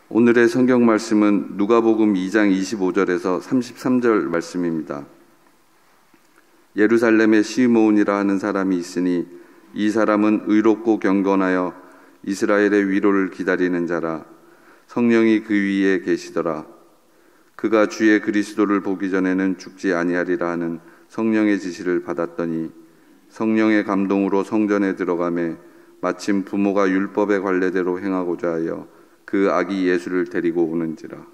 오늘의 성경 말씀은 누가복음 2장 25절에서 33절 말씀입니다. 예루살렘에 시므온이라 하는 사람이 있으니 이 사람은 의롭고 경건하여 이스라엘의 위로를 기다리는 자라. 성령이 그 위에 계시더라. 그가 주의 그리스도를 보기 전에는 죽지 아니하리라 하는 성령의 지시를 받았더니 성령의 감동으로 성전에 들어가매 마침 부모가 율법의 관례대로 행하고자 하여 그 아기 예수를 데리고 오는지라.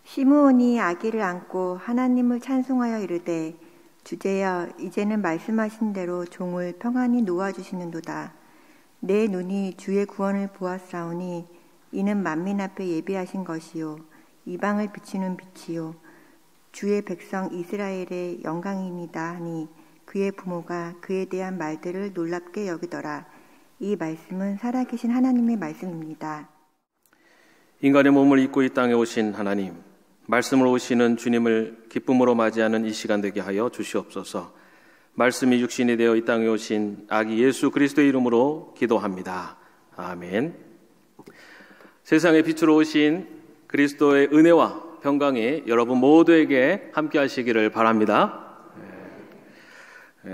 시므온이 아기를 안고 하나님을 찬송하여 이르되 주제여 이제는 말씀하신 대로 종을 평안히 놓아주시는도다. 내 눈이 주의 구원을 보았사오니 이는 만민 앞에 예비하신 것이요 이방을 비추는 빛이요 주의 백성 이스라엘의 영광이니이다 하니 그의 부모가 그에 대한 말들을 놀랍게 여기더라. 이 말씀은 살아계신 하나님의 말씀입니다. 인간의 몸을 입고 이 땅에 오신 하나님, 말씀으로 오시는 주님을 기쁨으로 맞이하는 이 시간 되게 하여 주시옵소서. 말씀이 육신이 되어 이 땅에 오신 아기 예수 그리스도의 이름으로 기도합니다. 아멘. 세상의 빛으로 오신 그리스도의 은혜와 평강이 여러분 모두에게 함께 하시기를 바랍니다.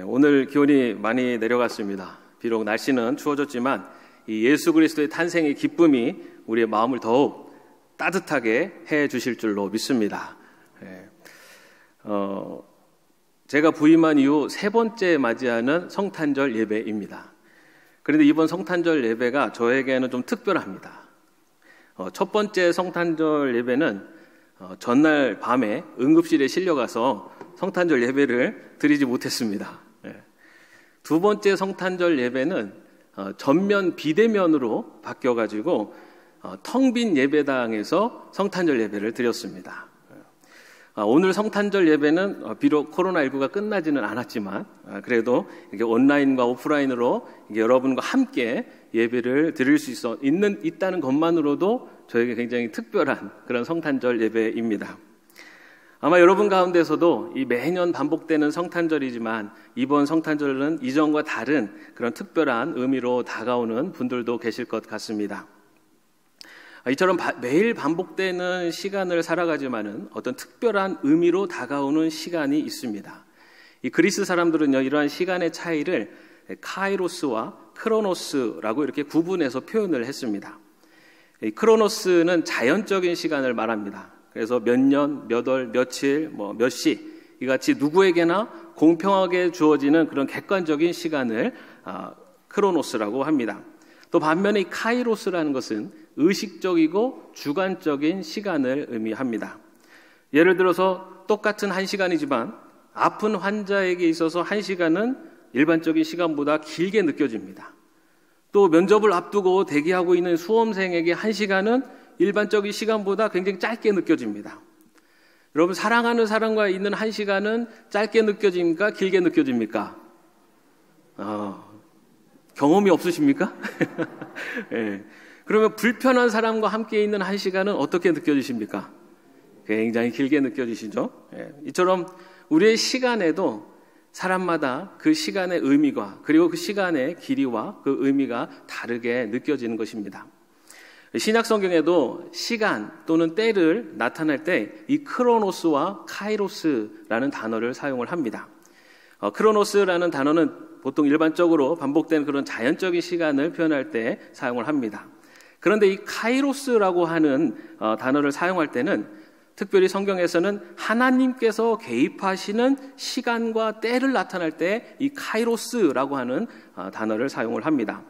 오늘 기온이 많이 내려갔습니다. 비록 날씨는 추워졌지만 이 예수 그리스도의 탄생의 기쁨이 우리의 마음을 더욱 따뜻하게 해 주실 줄로 믿습니다. 제가 부임한 이후 세 번째 맞이하는 성탄절 예배입니다. 그런데 이번 성탄절 예배가 저에게는 좀 특별합니다. 첫 번째 성탄절 예배는 전날 밤에 응급실에 실려가서 성탄절 예배를 드리지 못했습니다. 두 번째 성탄절 예배는 전면 비대면으로 바뀌어가지고 텅 빈 예배당에서 성탄절 예배를 드렸습니다. 오늘 성탄절 예배는 비록 코로나19가 끝나지는 않았지만 그래도 이렇게 온라인과 오프라인으로 여러분과 함께 예배를 드릴 수 있다는 것만으로도 저에게 굉장히 특별한 그런 성탄절 예배입니다. 아마 여러분 가운데서도 이 매년 반복되는 성탄절이지만 이번 성탄절은 이전과 다른 그런 특별한 의미로 다가오는 분들도 계실 것 같습니다. 이처럼 매일 반복되는 시간을 살아가지만은 어떤 특별한 의미로 다가오는 시간이 있습니다. 이 그리스 사람들은요, 이러한 시간의 차이를 카이로스와 크로노스라고 이렇게 구분해서 표현을 했습니다. 이 크로노스는 자연적인 시간을 말합니다. 그래서 몇 년, 몇 월, 며칠, 몇 시 이같이 누구에게나 공평하게 주어지는 그런 객관적인 시간을 크로노스라고 합니다. 또 반면에 이 카이로스라는 것은 의식적이고 주관적인 시간을 의미합니다. 예를 들어서 똑같은 1시간이지만 아픈 환자에게 있어서 1시간은 일반적인 시간보다 길게 느껴집니다. 또 면접을 앞두고 대기하고 있는 수험생에게 1시간은 일반적인 시간보다 굉장히 짧게 느껴집니다. 여러분, 사랑하는 사람과 있는 1시간은 짧게 느껴집니까? 길게 느껴집니까? 경험이 없으십니까? 네. 그러면 불편한 사람과 함께 있는 1시간은 어떻게 느껴지십니까? 굉장히 길게 느껴지시죠? 네. 이처럼 우리의 시간에도 사람마다 그 시간의 의미가 그리고 그 시간의 길이와 그 의미가 다르게 느껴지는 것입니다. 신약 성경에도 시간 또는 때를 나타낼 때 이 크로노스와 카이로스라는 단어를 사용을 합니다. 크로노스라는 단어는 보통 일반적으로 반복되는 그런 자연적인 시간을 표현할 때 사용을 합니다. 그런데 이 카이로스라고 하는 단어를 사용할 때는 특별히 성경에서는 하나님께서 개입하시는 시간과 때를 나타낼 때 이 카이로스라고 하는 단어를 사용을 합니다.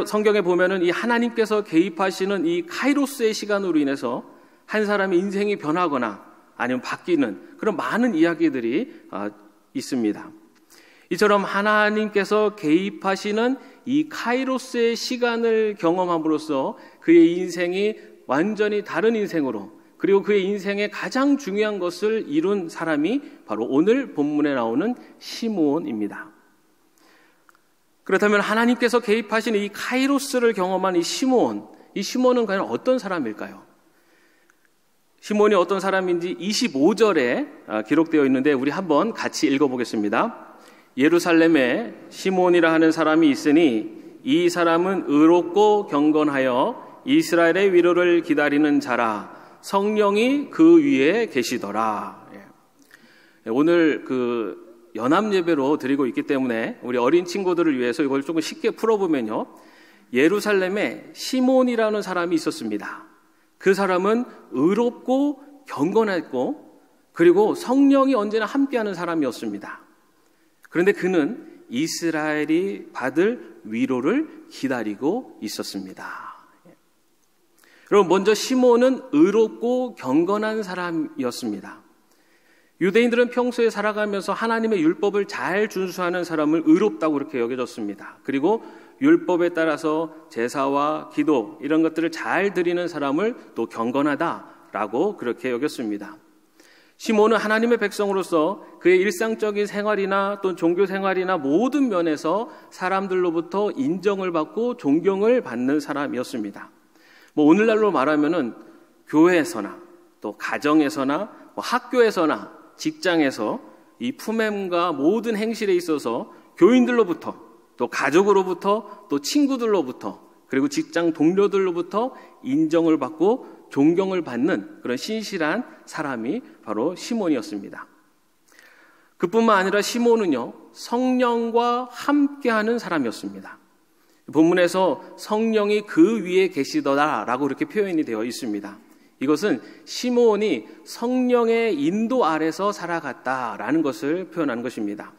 성경에 보면은 이 하나님께서 개입하시는 이 카이로스의 시간으로 인해서 한 사람의 인생이 변하거나 아니면 바뀌는 그런 많은 이야기들이 있습니다. 이처럼 하나님께서 개입하시는 이 카이로스의 시간을 경험함으로써 그의 인생이 완전히 다른 인생으로 그리고 그의 인생의 가장 중요한 것을 이룬 사람이 바로 오늘 본문에 나오는 시므온입니다. 그렇다면 하나님께서 개입하신 이 카이로스를 경험한 이 시므온은 과연 어떤 사람일까요? 시므온이 어떤 사람인지 25절에 기록되어 있는데 우리 한번 같이 읽어보겠습니다. 예루살렘에 시몬이라 하는 사람이 있으니 이 사람은 의롭고 경건하여 이스라엘의 위로를 기다리는 자라. 성령이 그 위에 계시더라. 오늘 그 연합 예배로 드리고 있기 때문에 우리 어린 친구들을 위해서 이걸 조금 쉽게 풀어보면요, 예루살렘에 시몬이라는 사람이 있었습니다. 그 사람은 의롭고 경건했고 그리고 성령이 언제나 함께하는 사람이었습니다. 그런데 그는 이스라엘이 받을 위로를 기다리고 있었습니다. 여러분, 먼저 시몬은 의롭고 경건한 사람이었습니다. 유대인들은 평소에 살아가면서 하나님의 율법을 잘 준수하는 사람을 의롭다고 그렇게 여겨졌습니다. 그리고 율법에 따라서 제사와 기도 이런 것들을 잘 드리는 사람을 또 경건하다라고 그렇게 여겼습니다. 시몬은 하나님의 백성으로서 그의 일상적인 생활이나 또 종교 생활이나 모든 면에서 사람들로부터 인정을 받고 존경을 받는 사람이었습니다. 오늘날로 말하면은 교회에서나 또 가정에서나 학교에서나 직장에서 이 품행과 모든 행실에 있어서 교인들로부터 또 가족으로부터 또 친구들로부터 그리고 직장 동료들로부터 인정을 받고 존경을 받는 그런 신실한 사람이 바로 시몬이었습니다. 그뿐만 아니라 시몬은요, 성령과 함께하는 사람이었습니다. 본문에서 성령이 그 위에 계시더라라고 이렇게 표현이 되어 있습니다. 이것은 시몬이 성령의 인도 아래서 살아갔다라는 것을 표현한 것입니다.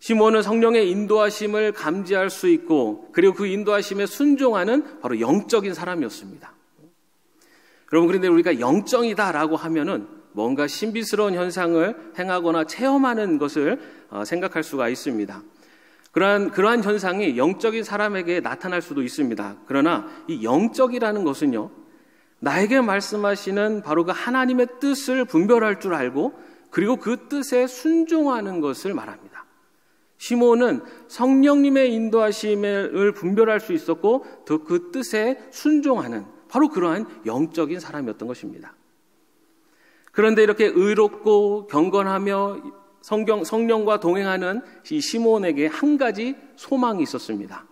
시몬은 성령의 인도하심을 감지할 수 있고 그리고 그 인도하심에 순종하는 바로 영적인 사람이었습니다. 여러분, 그런데 우리가 영적이다라고 하면은 뭔가 신비스러운 현상을 행하거나 체험하는 것을 생각할 수가 있습니다. 그러한 현상이 영적인 사람에게 나타날 수도 있습니다. 그러나 이 영적이라는 것은요, 나에게 말씀하시는 바로 그 하나님의 뜻을 분별할 줄 알고 그리고 그 뜻에 순종하는 것을 말합니다. 시몬은 성령님의 인도하심을 분별할 수 있었고 또 그 뜻에 순종하는 바로 그러한 영적인 사람이었던 것입니다. 그런데 이렇게 의롭고 경건하며 성령과 동행하는 이 시몬에게 한 가지 소망이 있었습니다.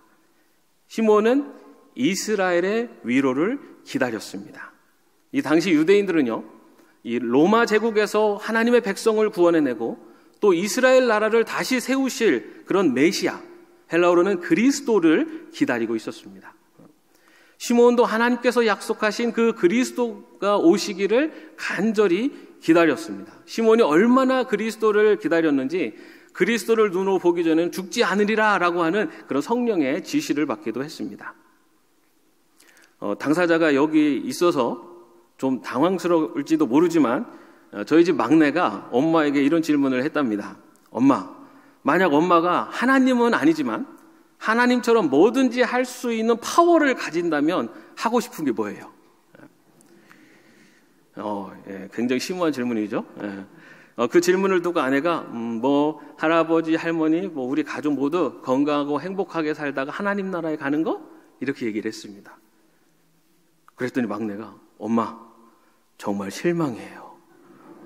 시몬은 이스라엘의 위로를 기다렸습니다. 이 당시 유대인들은요, 이 로마 제국에서 하나님의 백성을 구원해내고 또 이스라엘 나라를 다시 세우실 그런 메시아, 헬라어로는 그리스도를 기다리고 있었습니다. 시몬도 하나님께서 약속하신 그 그리스도가 오시기를 간절히 기다렸습니다. 시몬이 얼마나 그리스도를 기다렸는지 그리스도를 눈으로 보기 전에는 죽지 않으리라 라고 하는 그런 성령의 지시를 받기도 했습니다. 당사자가 여기 있어서 좀 당황스러울지도 모르지만 저희 집 막내가 엄마에게 이런 질문을 했답니다. 엄마, 만약 엄마가 하나님은 아니지만 하나님처럼 뭐든지 할 수 있는 파워를 가진다면 하고 싶은 게 뭐예요? 굉장히 심오한 질문이죠. 그 질문을 두고 아내가 할아버지, 할머니, 우리 가족 모두 건강하고 행복하게 살다가 하나님 나라에 가는 거? 이렇게 얘기를 했습니다. 그랬더니 막내가 엄마, 정말 실망해요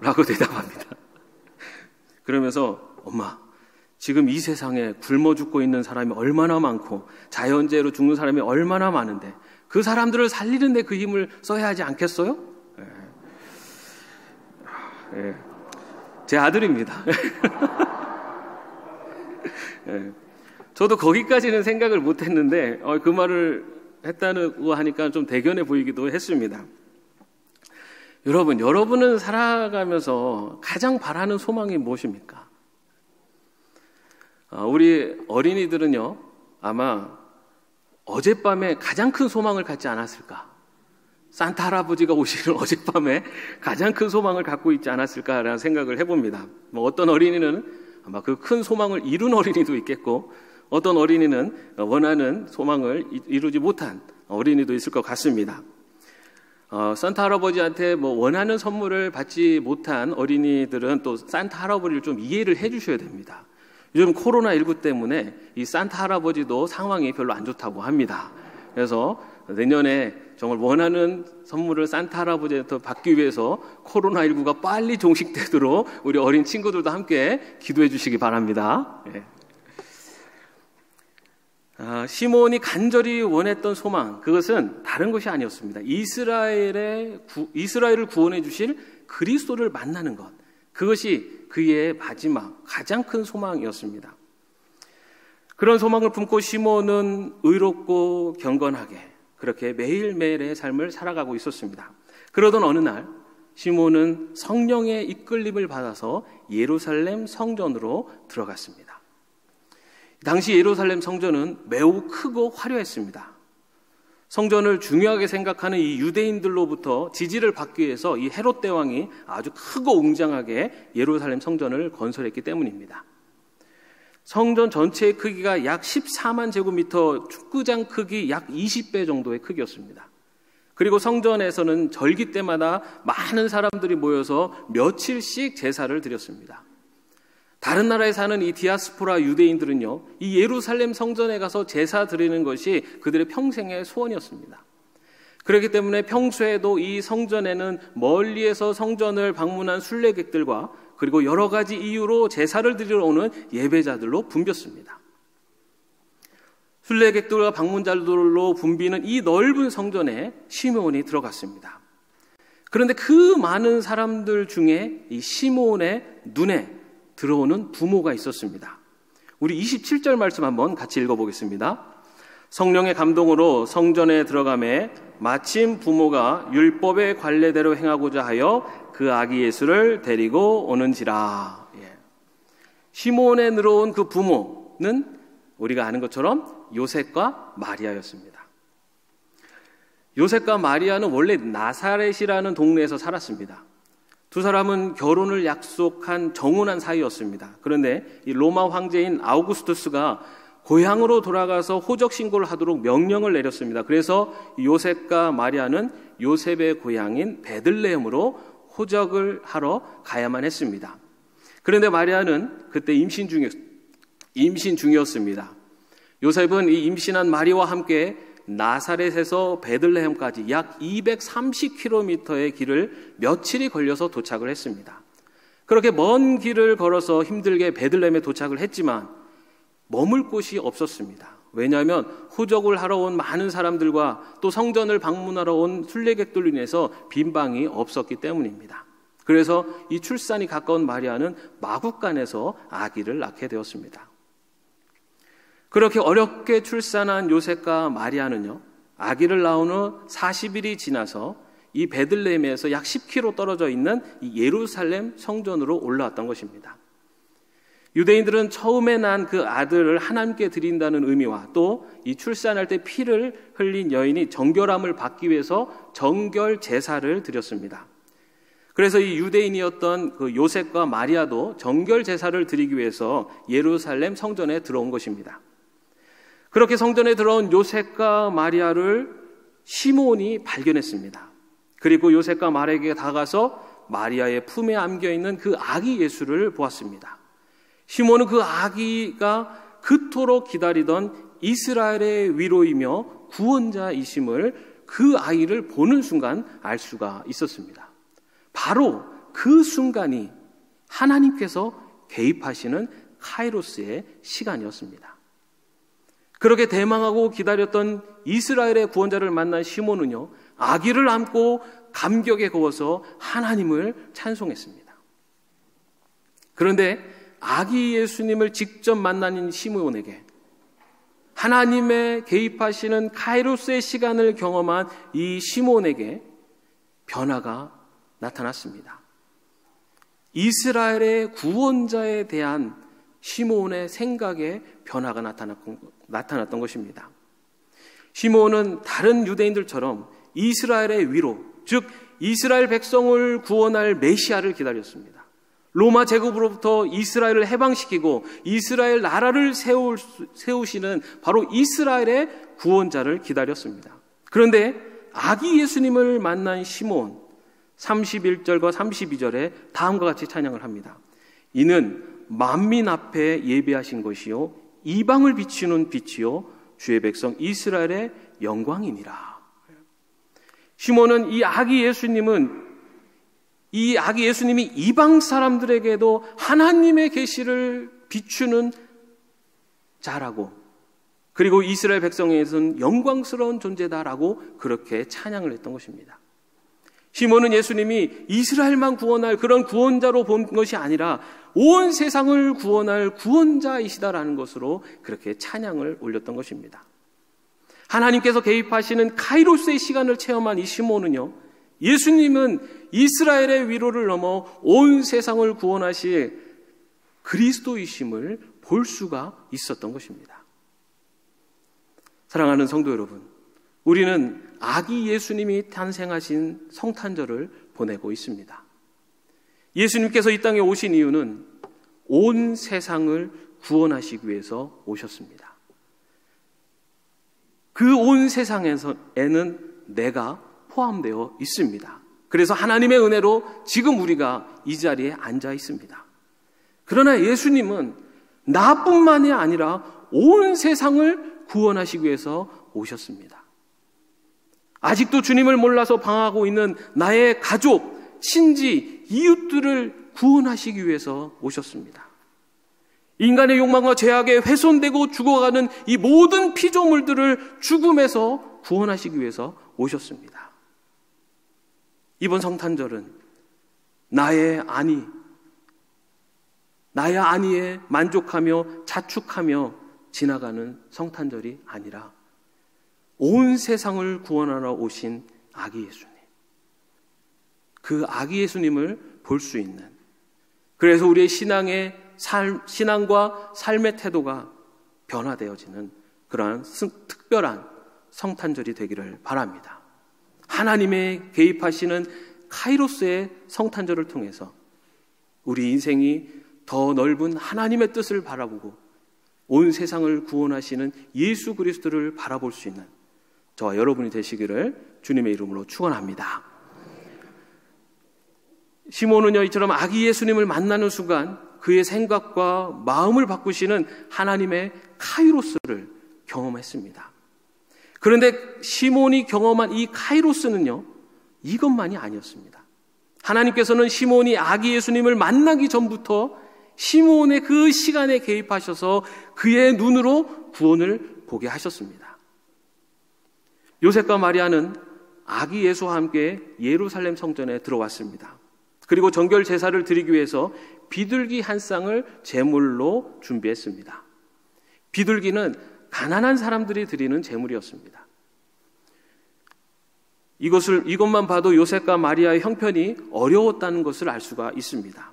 라고 대답합니다. 그러면서 엄마, 지금 이 세상에 굶어 죽고 있는 사람이 얼마나 많고 자연재해로 죽는 사람이 얼마나 많은데 그 사람들을 살리는 데 그 힘을 써야 하지 않겠어요? 제 아들입니다. 저도 거기까지는 생각을 못했는데 그 말을 했다고 하니까 좀 대견해 보이기도 했습니다. 여러분은 살아가면서 가장 바라는 소망이 무엇입니까? 우리 어린이들은요, 아마 어젯밤에 가장 큰 소망을 갖지 않았을까? 산타 할아버지가 오시는 어젯밤에 가장 큰 소망을 갖고 있지 않았을까라는 생각을 해봅니다. 어떤 어린이는 아마 그 큰 소망을 이룬 어린이도 있겠고, 어떤 어린이는 원하는 소망을 이루지 못한 어린이도 있을 것 같습니다. 산타 할아버지한테 원하는 선물을 받지 못한 어린이들은 또 산타 할아버지를 좀 이해를 해주셔야 됩니다. 요즘 코로나19 때문에 이 산타 할아버지도 상황이 별로 안 좋다고 합니다. 그래서 내년에 정말 원하는 선물을 산타 할아버지한테 받기 위해서 코로나19가 빨리 종식되도록 우리 어린 친구들도 함께 기도해 주시기 바랍니다. 시몬이 간절히 원했던 소망, 그것은 다른 것이 아니었습니다. 이스라엘을 구원해 주실 그리스도를 만나는 것, 그것이 그의 마지막 가장 큰 소망이었습니다. 그런 소망을 품고 시몬은 의롭고 경건하게 그렇게 매일매일의 삶을 살아가고 있었습니다. 그러던 어느 날 시몬은 성령의 이끌림을 받아서 예루살렘 성전으로 들어갔습니다. 당시 예루살렘 성전은 매우 크고 화려했습니다. 성전을 중요하게 생각하는 이 유대인들로부터 지지를 받기 위해서 이 헤롯 대왕이 아주 크고 웅장하게 예루살렘 성전을 건설했기 때문입니다. 성전 전체의 크기가 약 14만 제곱미터, 축구장 크기 약 20배 정도의 크기였습니다. 그리고 성전에서는 절기 때마다 많은 사람들이 모여서 며칠씩 제사를 드렸습니다. 다른 나라에 사는 이 디아스포라 유대인들은요, 이 예루살렘 성전에 가서 제사 드리는 것이 그들의 평생의 소원이었습니다. 그렇기 때문에 평소에도 이 성전에는 멀리에서 성전을 방문한 순례객들과 그리고 여러 가지 이유로 제사를 드리러 오는 예배자들로 붐볐습니다. 순례객들과 방문자들로 붐비는 이 넓은 성전에 시몬이 들어갔습니다. 그런데 그 많은 사람들 중에 이 시몬의 눈에 들어오는 부모가 있었습니다. 우리 27절 말씀 한번 같이 읽어보겠습니다. 성령의 감동으로 성전에 들어가매 마침 부모가 율법의 관례대로 행하고자 하여 그 아기 예수를 데리고 오는지라. 시몬에 들어온 그 부모는 우리가 아는 것처럼 요셉과 마리아였습니다. 요셉과 마리아는 원래 나사렛이라는 동네에서 살았습니다. 두 사람은 결혼을 약속한 정혼한 사이였습니다. 그런데 이 로마 황제인 아우구스투스가 고향으로 돌아가서 호적 신고를 하도록 명령을 내렸습니다. 그래서 요셉과 마리아는 요셉의 고향인 베들레헴으로 호적을 하러 가야만 했습니다. 그런데 마리아는 그때 임신 중이었습니다. 요셉은 이 임신한 마리아와 함께 나사렛에서 베들레헴까지 약 230km의 길을 며칠이 걸려서 도착을 했습니다. 그렇게 먼 길을 걸어서 힘들게 베들레헴에 도착을 했지만 머물 곳이 없었습니다. 왜냐하면 호적을 하러 온 많은 사람들과 또 성전을 방문하러 온 순례객들로 인해서 빈 방이 없었기 때문입니다. 그래서 이 출산이 가까운 마리아는 마국간에서 아기를 낳게 되었습니다. 그렇게 어렵게 출산한 요셉과 마리아는요, 아기를 낳은 후 40일이 지나서 이 베들레헴에서 약 10km 떨어져 있는 이 예루살렘 성전으로 올라왔던 것입니다. 유대인들은 처음에 난 그 아들을 하나님께 드린다는 의미와 또 이 출산할 때 피를 흘린 여인이 정결함을 받기 위해서 정결 제사를 드렸습니다. 그래서 이 유대인이었던 그 요셉과 마리아도 정결 제사를 드리기 위해서 예루살렘 성전에 들어온 것입니다. 그렇게 성전에 들어온 요셉과 마리아를 시몬이 발견했습니다. 그리고 요셉과 마리아에게 다가가서 마리아의 품에 안겨있는 그 아기 예수를 보았습니다. 시몬은 그 아기가 그토록 기다리던 이스라엘의 위로이며 구원자이심을 그 아이를 보는 순간 알 수가 있었습니다. 바로 그 순간이 하나님께서 개입하시는 카이로스의 시간이었습니다. 그렇게 대망하고 기다렸던 이스라엘의 구원자를 만난 시몬은요, 아기를 안고 감격에 거워서 하나님을 찬송했습니다. 그런데 아기 예수님을 직접 만난 시몬에게 하나님의 개입하시는 카이로스의 시간을 경험한 이 시몬에게 변화가 나타났습니다. 이스라엘의 구원자에 대한 시몬의 생각에 변화가 나타났던 것입니다. 시몬은 다른 유대인들처럼 이스라엘의 위로, 즉 이스라엘 백성을 구원할 메시아를 기다렸습니다. 로마 제국으로부터 이스라엘을 해방시키고 이스라엘 나라를 세우시는 바로 이스라엘의 구원자를 기다렸습니다. 그런데 아기 예수님을 만난 시몬, 31절과 32절에 다음과 같이 찬양을 합니다. 이는 만민 앞에 예비하신 것이요 이방을 비추는 빛이요 주의 백성 이스라엘의 영광이니라. 시몬은 이 아기 예수님이 이방 사람들에게도 하나님의 계시를 비추는 자라고, 그리고 이스라엘 백성에게서는 영광스러운 존재다라고 그렇게 찬양을 했던 것입니다. 시몬은 예수님이 이스라엘만 구원할 그런 구원자로 본 것이 아니라 온 세상을 구원할 구원자이시다라는 것으로 그렇게 찬양을 올렸던 것입니다. 하나님께서 개입하시는 카이로스의 시간을 체험한 이 시몬은요, 예수님은 이스라엘의 위로를 넘어 온 세상을 구원하실 그리스도이심을 볼 수가 있었던 것입니다. 사랑하는 성도 여러분, 우리는 아기 예수님이 탄생하신 성탄절을 보내고 있습니다. 예수님께서 이 땅에 오신 이유는 온 세상을 구원하시기 위해서 오셨습니다. 그 온 세상에는 내가 포함되어 있습니다. 그래서 하나님의 은혜로 지금 우리가 이 자리에 앉아 있습니다. 그러나 예수님은 나뿐만이 아니라 온 세상을 구원하시기 위해서 오셨습니다. 아직도 주님을 몰라서 방황하고 있는 나의 가족, 친지, 이웃들을 구원하시기 위해서 오셨습니다. 인간의 욕망과 죄악에 훼손되고 죽어가는 이 모든 피조물들을 죽음에서 구원하시기 위해서 오셨습니다. 이번 성탄절은 나의 아니에 만족하며 자축하며 지나가는 성탄절이 아니라 온 세상을 구원하러 오신 아기 예수님, 그 아기 예수님을 볼 수 있는, 그래서 우리의 신앙과 삶의 태도가 변화되어지는 그러한 특별한 성탄절이 되기를 바랍니다. 하나님의 개입하시는 카이로스의 성탄절을 통해서 우리 인생이 더 넓은 하나님의 뜻을 바라보고 온 세상을 구원하시는 예수 그리스도를 바라볼 수 있는 저와 여러분이 되시기를 주님의 이름으로 축원합니다. 시몬은요, 이처럼 아기 예수님을 만나는 순간 그의 생각과 마음을 바꾸시는 하나님의 카이로스를 경험했습니다. 그런데 시몬이 경험한 이 카이로스는요, 이것만이 아니었습니다. 하나님께서는 시몬이 아기 예수님을 만나기 전부터 시몬의 그 시간에 개입하셔서 그의 눈으로 구원을 보게 하셨습니다. 요셉과 마리아는 아기 예수와 함께 예루살렘 성전에 들어왔습니다. 그리고 정결 제사를 드리기 위해서 비둘기 한 쌍을 제물로 준비했습니다. 비둘기는 가난한 사람들이 드리는 제물이었습니다. 이것만 봐도 요셉과 마리아의 형편이 어려웠다는 것을 알 수가 있습니다.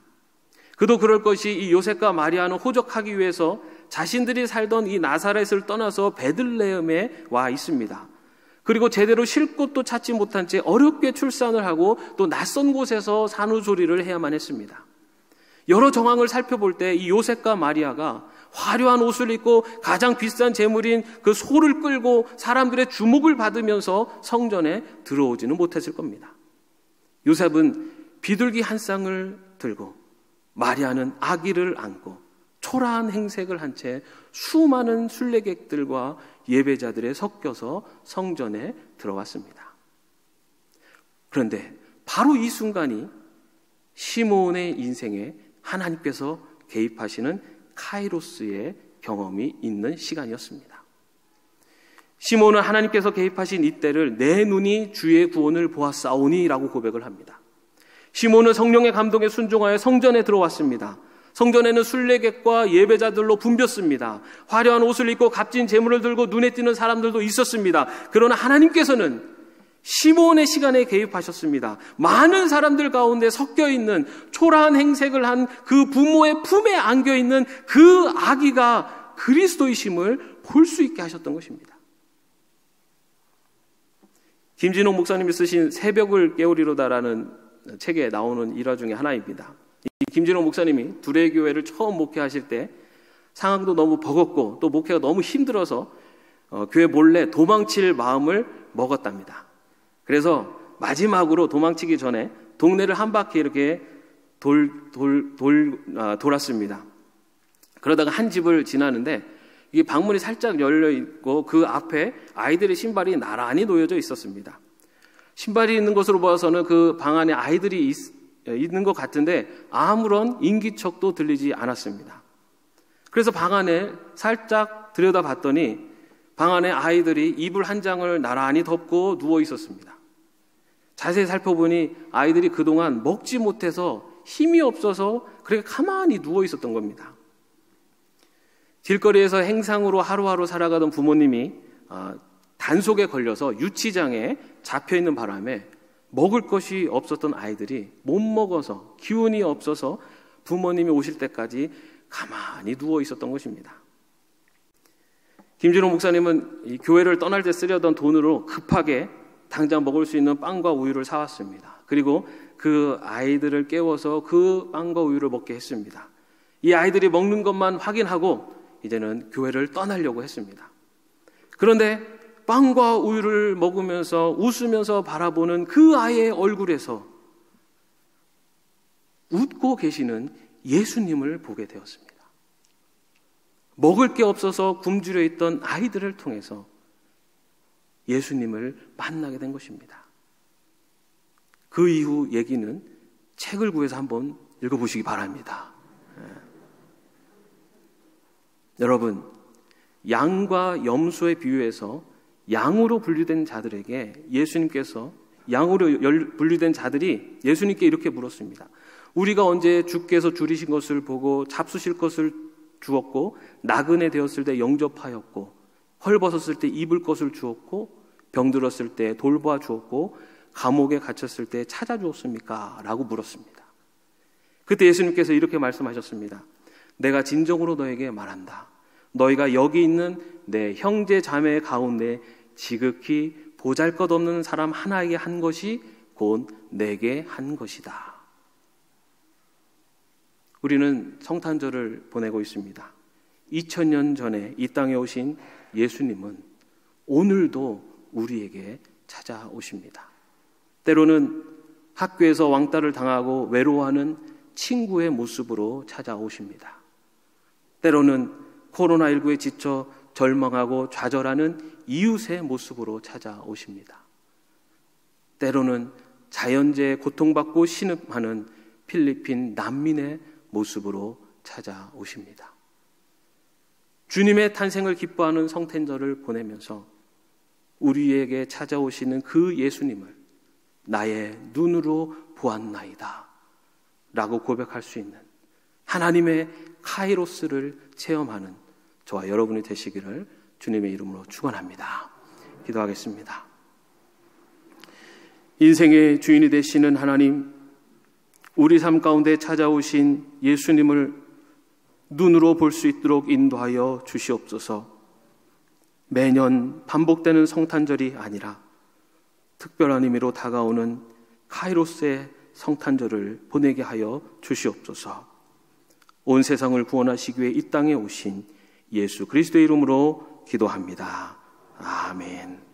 그도 그럴 것이 이 요셉과 마리아는 호적하기 위해서 자신들이 살던 이 나사렛을 떠나서 베들레헴에 와 있습니다. 그리고 제대로 쉴 곳도 찾지 못한 채 어렵게 출산을 하고 또 낯선 곳에서 산후조리를 해야만 했습니다. 여러 정황을 살펴볼 때 이 요셉과 마리아가 화려한 옷을 입고 가장 비싼 제물인 그 소를 끌고 사람들의 주목을 받으면서 성전에 들어오지는 못했을 겁니다. 요셉은 비둘기 한 쌍을 들고 마리아는 아기를 안고 초라한 행색을 한 채 수많은 순례객들과 예배자들에 섞여서 성전에 들어왔습니다. 그런데 바로 이 순간이 시몬의 인생에 하나님께서 개입하시는 카이로스의 경험이 있는 시간이었습니다. 시몬은 하나님께서 개입하신 이때를 내 눈이 주의 구원을 보았사오니 라고 고백을 합니다. 시몬은 성령의 감동에 순종하여 성전에 들어왔습니다. 성전에는 순례객과 예배자들로 붐볐습니다. 화려한 옷을 입고 값진 제물을 들고 눈에 띄는 사람들도 있었습니다. 그러나 하나님께서는 시몬의 시간에 개입하셨습니다. 많은 사람들 가운데 섞여있는 초라한 행색을 한 그 부모의 품에 안겨있는 그 아기가 그리스도이심을 볼 수 있게 하셨던 것입니다. 김진홍 목사님이 쓰신 새벽을 깨우리로다라는 책에 나오는 일화 중에 하나입니다. 김진홍 목사님이 두레교회를 처음 목회하실 때 상황도 너무 버겁고 또 목회가 너무 힘들어서 교회 몰래 도망칠 마음을 먹었답니다. 그래서 마지막으로 도망치기 전에 동네를 한 바퀴 이렇게 돌았습니다. 그러다가 한 집을 지나는데 이게 방문이 살짝 열려 있고 그 앞에 아이들의 신발이 나란히 놓여져 있었습니다. 신발이 있는 것으로 보아서는 그 방 안에 아이들이 있는 것 같은데 아무런 인기척도 들리지 않았습니다. 그래서 방 안에 살짝 들여다봤더니 방 안에 아이들이 이불 한 장을 나란히 덮고 누워 있었습니다. 자세히 살펴보니 아이들이 그동안 먹지 못해서 힘이 없어서 그렇게 가만히 누워 있었던 겁니다. 길거리에서 행상으로 하루하루 살아가던 부모님이 단속에 걸려서 유치장에 잡혀있는 바람에 먹을 것이 없었던 아이들이 못 먹어서 기운이 없어서 부모님이 오실 때까지 가만히 누워 있었던 것입니다. 김진호 목사님은 이 교회를 떠날 때 쓰려던 돈으로 급하게 당장 먹을 수 있는 빵과 우유를 사왔습니다. 그리고 그 아이들을 깨워서 그 빵과 우유를 먹게 했습니다. 이 아이들이 먹는 것만 확인하고 이제는 교회를 떠나려고 했습니다. 그런데 빵과 우유를 먹으면서 웃으면서 바라보는 그 아이의 얼굴에서 웃고 계시는 예수님을 보게 되었습니다. 먹을 게 없어서 굶주려 있던 아이들을 통해서 예수님을 만나게 된 것입니다. 그 이후 얘기는 책을 구해서 한번 읽어보시기 바랍니다. 여러분, 양과 염소에 비유해서 양으로 분류된 자들에게 예수님께서 양으로 분류된 자들이 예수님께 이렇게 물었습니다. 우리가 언제 주께서 줄이신 것을 보고 잡수실 것을 주었고 나그네 되었을 때 영접하였고 헐벗었을 때 입을 것을 주었고 병들었을 때 돌보아 주었고 감옥에 갇혔을 때 찾아주었습니까? 라고 물었습니다. 그때 예수님께서 이렇게 말씀하셨습니다. 내가 진정으로 너에게 말한다. 너희가 여기 있는 내 형제 자매 가운데 지극히 보잘것없는 사람 하나에게 한 것이 곧 내게 한 것이다. 우리는 성탄절을 보내고 있습니다. 2000년 전에 이 땅에 오신 예수님은 오늘도 우리에게 찾아오십니다. 때로는 학교에서 왕따를 당하고 외로워하는 친구의 모습으로 찾아오십니다. 때로는 코로나19에 지쳐 절망하고 좌절하는 이웃의 모습으로 찾아오십니다. 때로는 자연재해에 고통받고 신음하는 필리핀 난민의 모습으로 찾아오십니다. 주님의 탄생을 기뻐하는 성탄절을 보내면서 우리에게 찾아오시는 그 예수님을 나의 눈으로 보았나이다 라고 고백할 수 있는 하나님의 카이로스를 체험하는 저와 여러분이 되시기를 주님의 이름으로 축원합니다. 기도하겠습니다. 인생의 주인이 되시는 하나님, 우리 삶 가운데 찾아오신 예수님을 눈으로 볼 수 있도록 인도하여 주시옵소서. 매년 반복되는 성탄절이 아니라 특별한 의미로 다가오는 카이로스의 성탄절을 보내게 하여 주시옵소서. 온 세상을 구원하시기 위해 이 땅에 오신 예수 그리스도의 이름으로 기도합니다. 아멘.